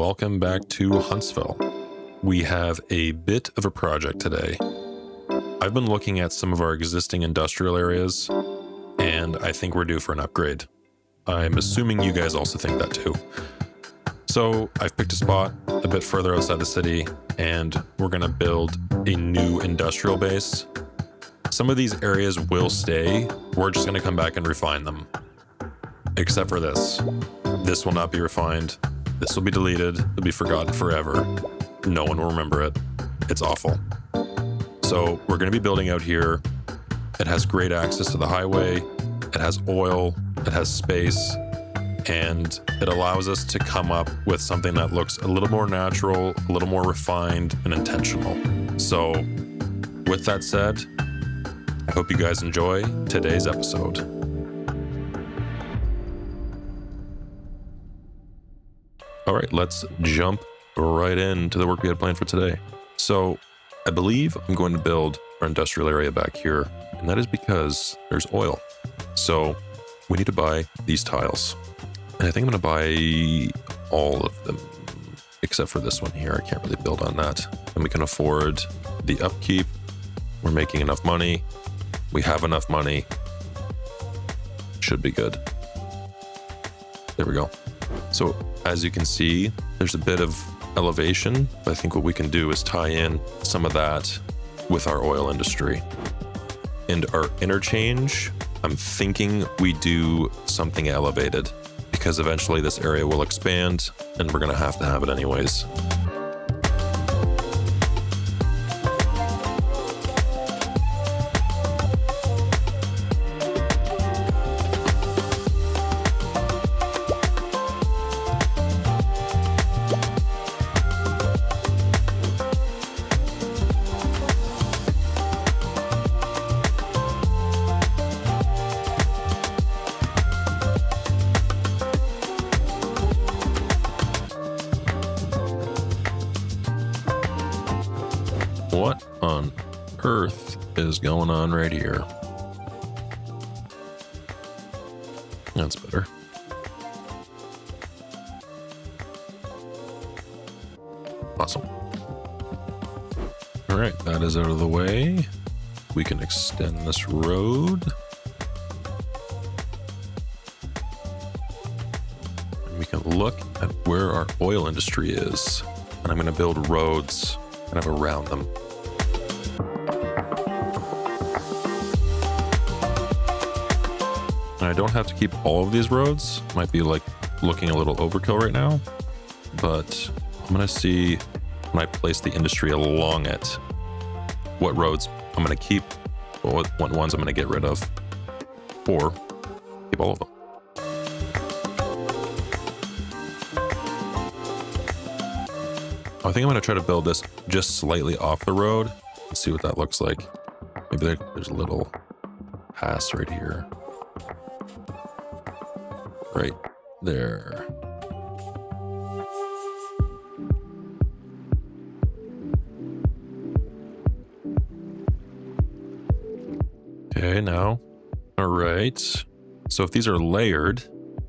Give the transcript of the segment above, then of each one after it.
welcome back to Huntsville. We have a bit of a project today. I've been looking at some of our existing industrial areas, and I think we're due for an upgrade. I'm assuming you guys also think that too. So I've picked a spot a bit further outside the city, and we're going to build a new industrial base. Some of these areas will stay. We're just going to come back and refine them. Except for this. This will not be refined. This will be deleted. It'll be forgotten forever. No one will remember it. It's awful. So we're going to be building out here. It has great access to the highway. It has oil. It has space. And it allows us to come up with something that looks a little more natural, a little more refined and intentional. So with that said, I hope you guys enjoy today's episode. All right, let's jump right into the work we had planned for today. So I believe I'm going to build our industrial area back here, and that is because there's oil. So we need to buy these tiles. And I think I'm going to buy all of them, except for this one here. I can't really build on that. And we can afford the upkeep. We're making enough money. We have enough money. Should be good. There we go. So as you can see, there's a bit of elevation. But I think what we can do is tie in some of that with our oil industry. And our interchange, I'm thinking we do something elevated, because eventually this area will expand and we're going to have it anyways. What on earth is going on right here? That's better. Awesome. All right, that is out of the way. We can extend this road. And we can look at where our oil industry is. And I'm going to build roads kind of around them. And I don't have to keep all of these roads. Might be like looking a little overkill right now, but I'm going to see when I place the industry along it, what roads I'm going to keep, what ones I'm going to get rid of, or keep all of them. I think I'm going to try to build this just slightly off the road and see what that looks like. Maybe there's a little pass right here. Right there. Okay, now. All right. So if these are layered,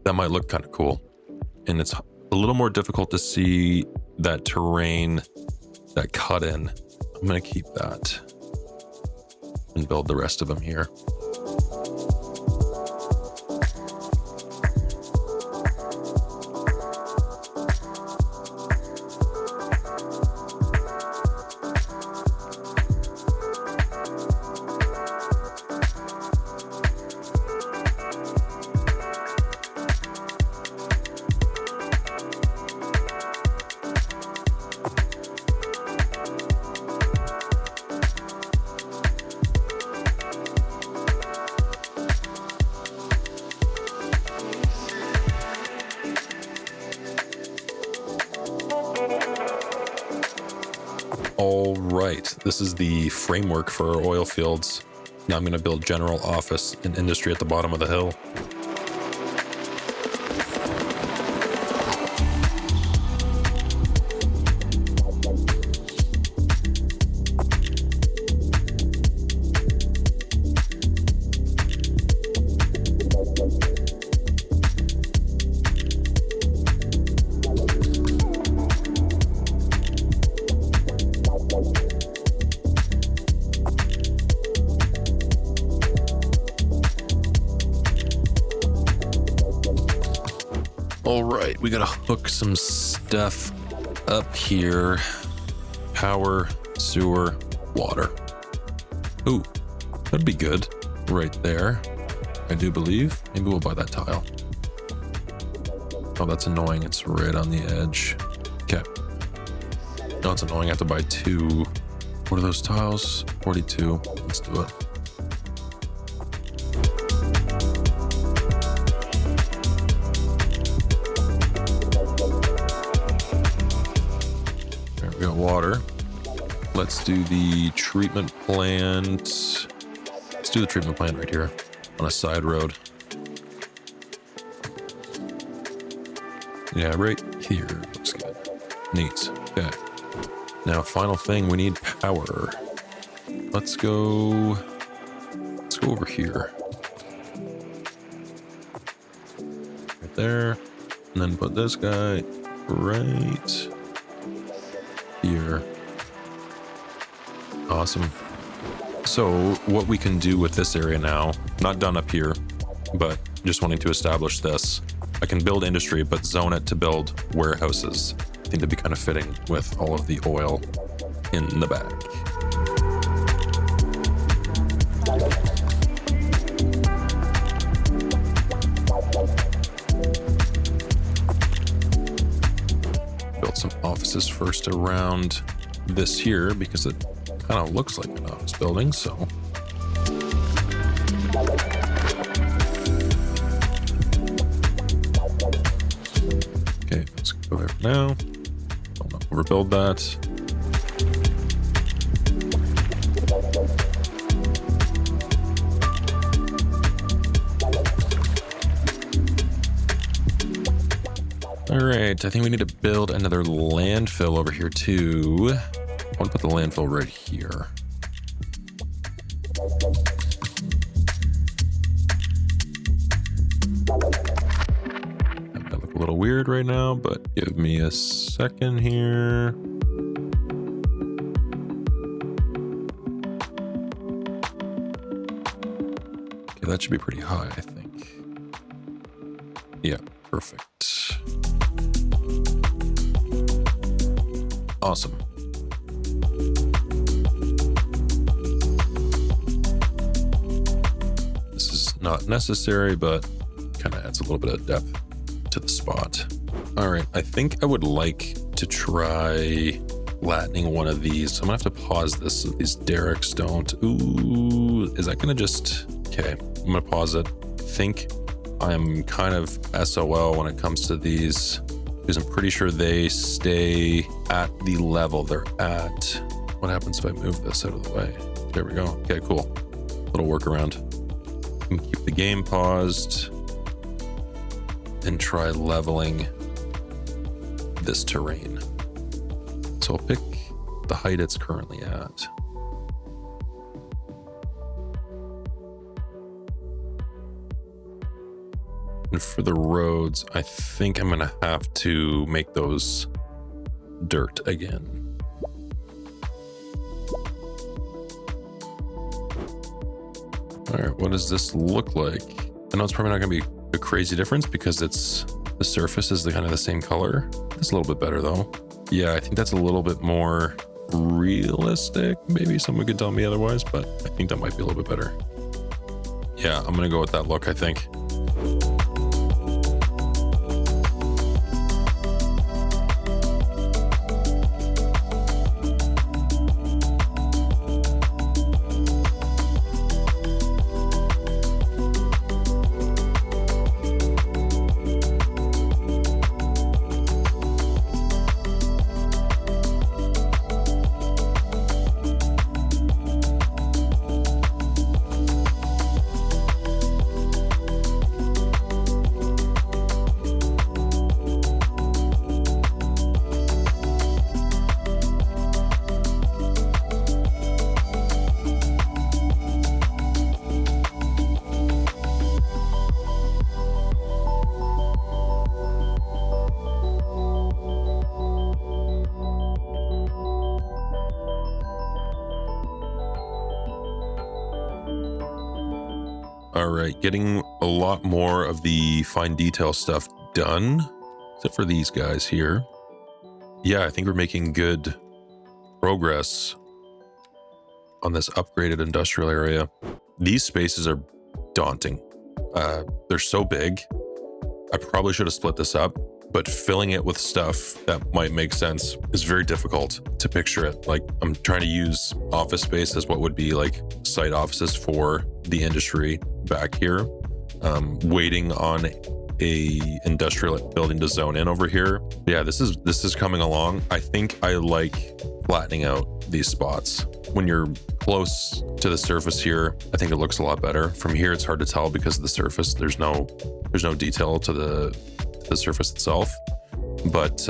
that might look kind of cool. And it's a little more difficult to see that terrain, that cut in. I'm going to keep that and build the rest of them here. All right, this is the framework for our oil fields. Now I'm going to build general office and industry at the bottom of the hill. All right, we gotta hook some stuff up here. Power, sewer, water. Ooh, that'd be good right there. I do believe. Maybe we'll buy that tile. Oh, that's annoying. It's right on the edge. Okay. No, it's annoying. I have to buy 2. What are those tiles? 42. Let's do it. There we go. Water. Let's do the treatment plant. Let's do the treatment plant right here on a side road. Yeah, right here. Looks good. Neat. Okay. Now, final thing, we need power. Let's go over here. Right there. And then put this guy right here. Awesome. So what we can do with this area now, not done up here, but just wanting to establish this, I can build industry, but zone it to build warehouses. I think that'd be kind of fitting with all of the oil in the back. Build some offices first around this here because it kind of looks like an office building, so. Okay, let's go there for now. Don't overbuild that. All right, I think we need to build another landfill over here too. I want to put the landfill right here. That might look a little weird right now, but give me a second here. Okay, that should be pretty high, I think. Yeah, perfect. Awesome. This is not necessary, but kind of adds a little bit of depth to the spot. All right, I think I would like to try latining one of these. So I'm gonna have to pause this so these derricks don't. Ooh, is that gonna just, okay, I'm gonna pause it. I think I'm kind of SOL when it comes to these because I'm pretty sure they stay at the level they're at. What happens if I move this out of the way? There we go. Okay, cool. Little workaround. And keep the game paused and try leveling this terrain. So I'll pick the height it's currently at. And for the roads, I think I'm gonna have to make those dirt again. All right, what does this look like? I know it's probably not gonna be a crazy difference because it's the surface is kind of the same color. It's a little bit better though. Yeah, I think that's a little bit more realistic. Maybe someone could tell me otherwise, but I think that might be a little bit better. Yeah, I'm gonna go with that look, I think. All right, getting a lot more of the fine detail stuff done, except for these guys here. Yeah, I think we're making good progress on this upgraded industrial area. These spaces are daunting. They're so big. I probably should have split this up, but filling it with stuff that might make sense is very difficult to picture it. Like, I'm trying to use office space as what would be like site offices for the industry back here, waiting on a industrial building to zone in over here. Yeah, this is coming along. I think I like flattening out these spots. When you're close to the surface here, I think it looks a lot better. From here, it's hard to tell because of the surface. There's no detail to the surface itself. But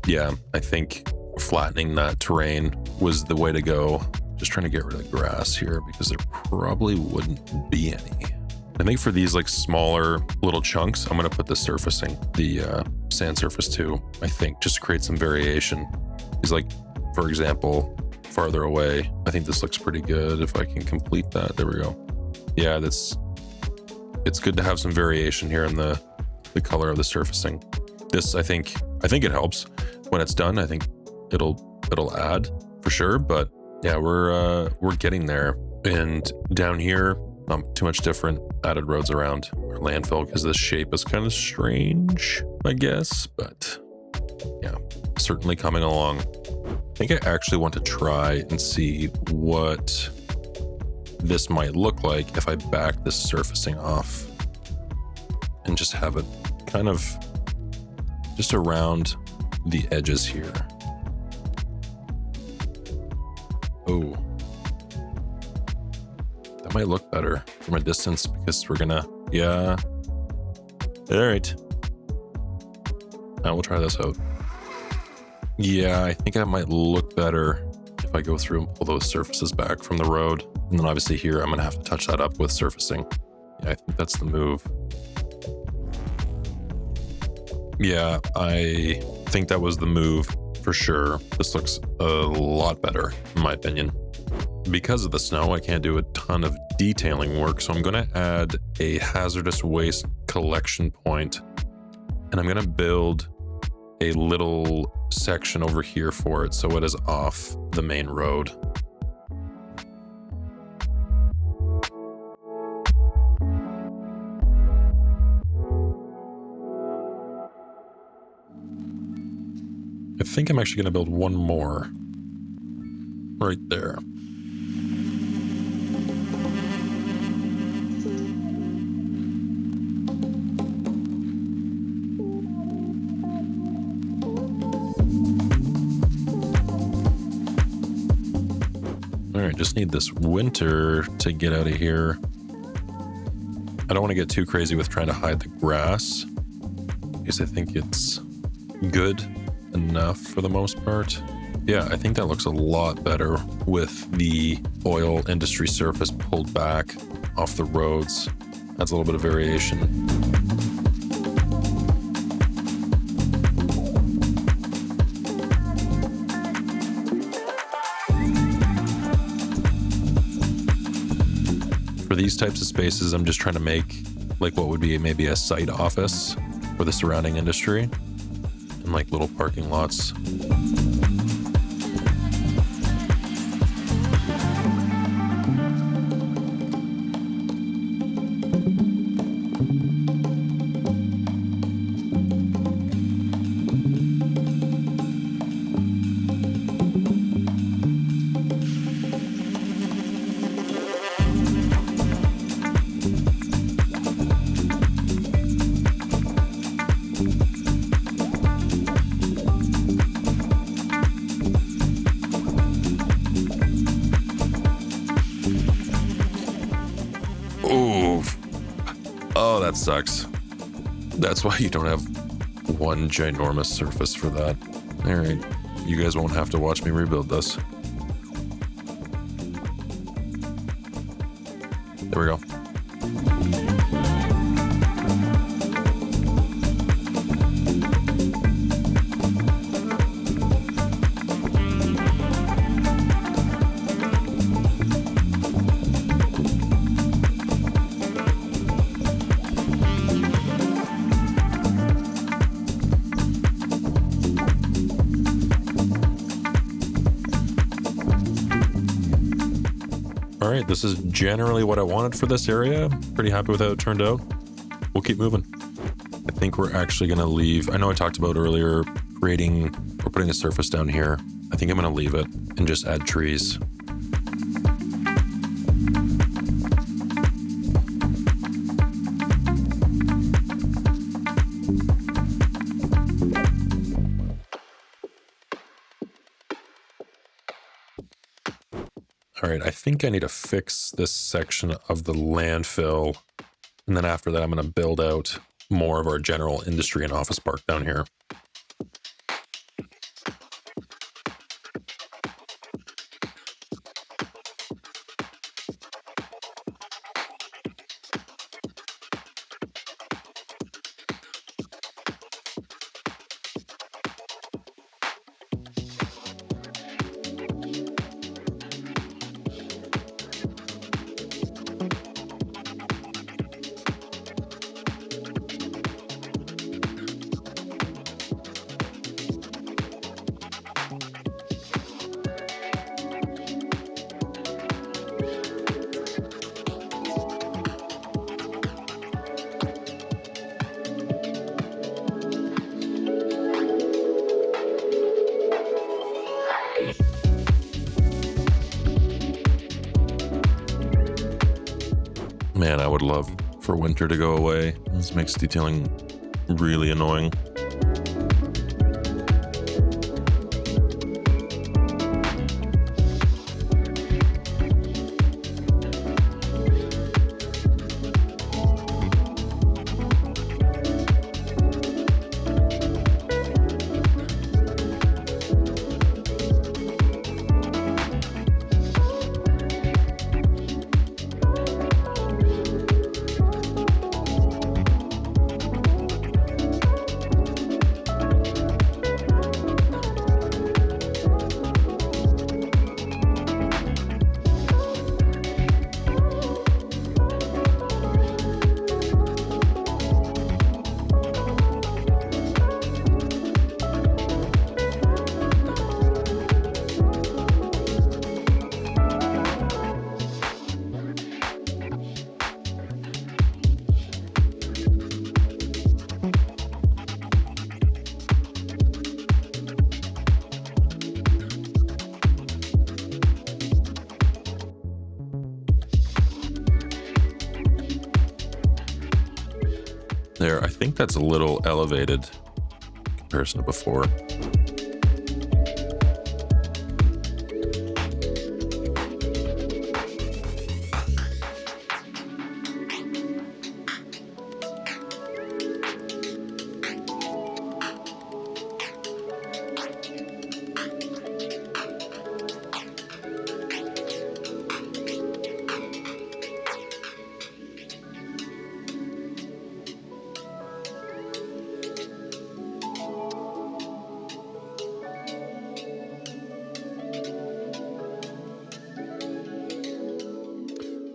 yeah, I think flattening that terrain was the way to go. Just trying to get rid of the grass here because there probably wouldn't be any. I think for these like smaller little chunks, I'm going to put the surfacing, the sand surface too, I think, just to create some variation. Because like, for example, farther away, I think this looks pretty good. If I can complete that, there we go. Yeah, it's good to have some variation here in the color of the surfacing. This, I think it helps when it's done. I think it'll add for sure, but yeah, we're getting there. And down here, not too much different. Added roads around our landfill because this shape is kind of strange, I guess, but yeah, certainly coming along. I think I actually want to try and see what this might look like if I back this surfacing off and just have it kind of just around the edges here. Oh, that might look better from a distance because we're gonna, yeah. All right. Now we'll try this out. Yeah, I think that might look better if I go through and pull those surfaces back from the road. And then obviously here, I'm going to have to touch that up with surfacing. Yeah, I think that's the move. Yeah, I think that was the move for sure. This looks a lot better, in my opinion. Because of the snow, I can't do a ton of detailing work, so I'm going to add a hazardous waste collection point, and I'm going to build a little section over here for it so it is off the main road. I think I'm actually going to build one more right there. All right, just need this winter to get out of here. I don't want to get too crazy with trying to hide the grass because I think it's good enough for the most part. Yeah, I think that looks a lot better with the oil industry surface pulled back off the roads. Adds a little bit of variation. For these types of spaces, I'm just trying to make like what would be maybe a site office for the surrounding industry and like little parking lots. Oh, that sucks. That's why you don't have one ginormous surface for that. All right, you guys won't have to watch me rebuild this. There we go. right, this is generally what I wanted for this area. Pretty happy with how it turned out. We'll keep moving. I think we're actually going to leave. I know I talked about earlier creating or putting a surface down here. I think I'm going to leave it and just add trees. All right, I think I need to fix this section of the landfill. And then after that, I'm going to build out more of our general industry and office park down here. Man, I would love for winter to go away. This makes detailing really annoying. There, I think that's a little elevated in comparison to before.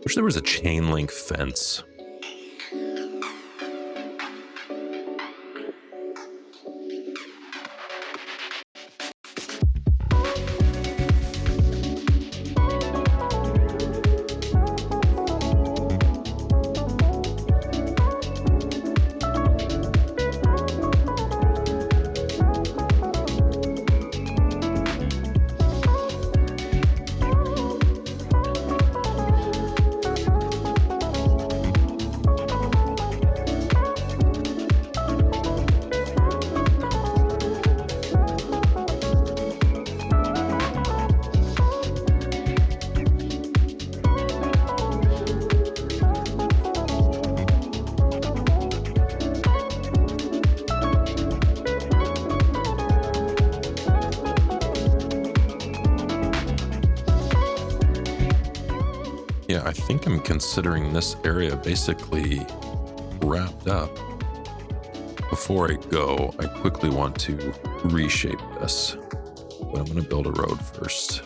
Wish there was a chain link fence. Yeah, I think I'm considering this area basically wrapped up. Before I go, I quickly want to reshape this, but I'm going to build a road first.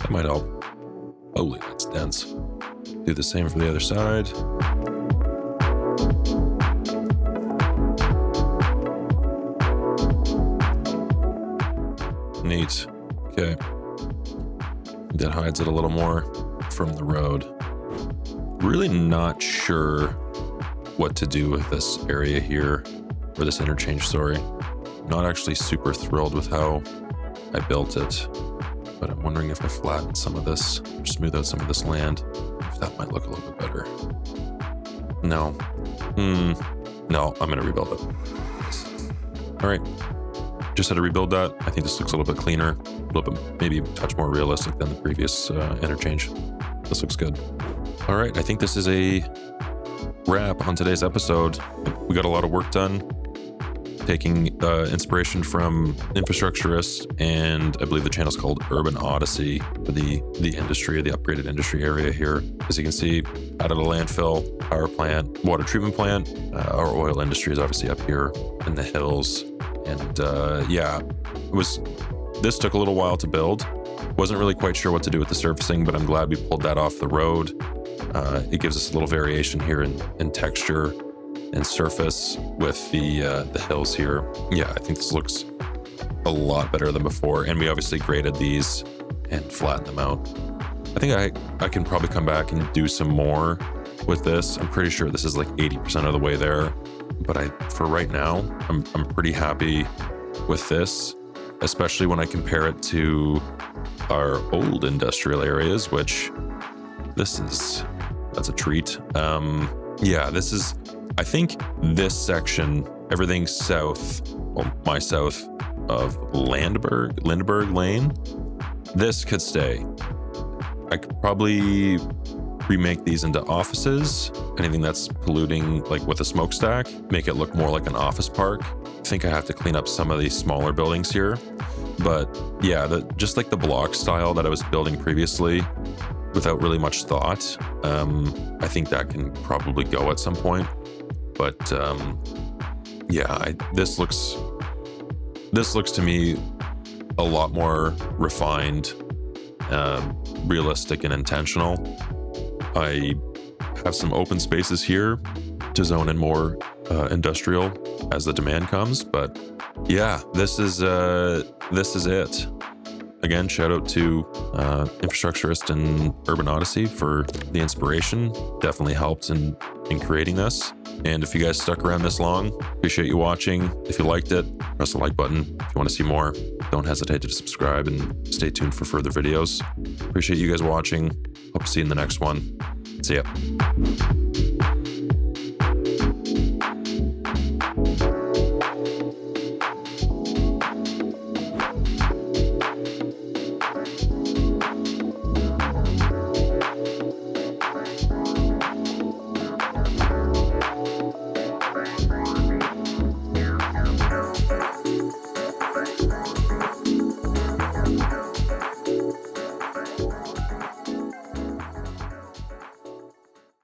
That might help. Holy, that's dense. Do the same for the other side. Neat. Okay. That hides it a little more from the road. Really not sure what to do with this area here, or this interchange, sorry. Not actually super thrilled with how I built it, but I'm wondering if I flatten some of this, or smooth out some of this land, if that might look a little bit better. No. No, I'm gonna rebuild it. All right. Just had to rebuild that. I think this looks a little bit cleaner, a little bit, maybe a touch more realistic than the previous interchange. This looks good. All right, I think this is a wrap on today's episode. We got a lot of work done, taking inspiration from infrastructurists, and I believe the channel's called Urban Odyssey for the industry, the upgraded industry area here. As you can see, added a landfill, power plant, water treatment plant. Our oil industry is obviously up here in the hills. And yeah, this took a little while to build. Wasn't really quite sure what to do with the surfacing, but I'm glad we pulled that off the road. It gives us a little variation here in texture and surface with the hills here. Yeah, I think this looks a lot better than before. And we obviously graded these and flattened them out. I think I can probably come back and do some more with this. I'm pretty sure this is like 80% of the way there. But for right now, I'm pretty happy with this, especially when I compare it to our old industrial areas, which that's a treat. Yeah, I think this section, everything south, well, my south of Lindbergh Lane, this could stay. I could probably remake these into offices. Anything that's polluting, like with a smokestack, make it look more like an office park. I think I have to clean up some of these smaller buildings here. But yeah, just like the block style that I was building previously without really much thought, I think that can probably go at some point. But yeah, this looks to me a lot more refined, realistic and intentional. I have some open spaces here to zone in more industrial as the demand comes, but yeah, this is it. Again, shout out to Infrastructurist and Urban Odyssey for the inspiration. Definitely helped in creating this. And if you guys stuck around this long, appreciate you watching. If you liked it, press the like button. If you want to see more, don't hesitate to subscribe and stay tuned for further videos. Appreciate you guys watching. Hope to see you in the next one. See ya.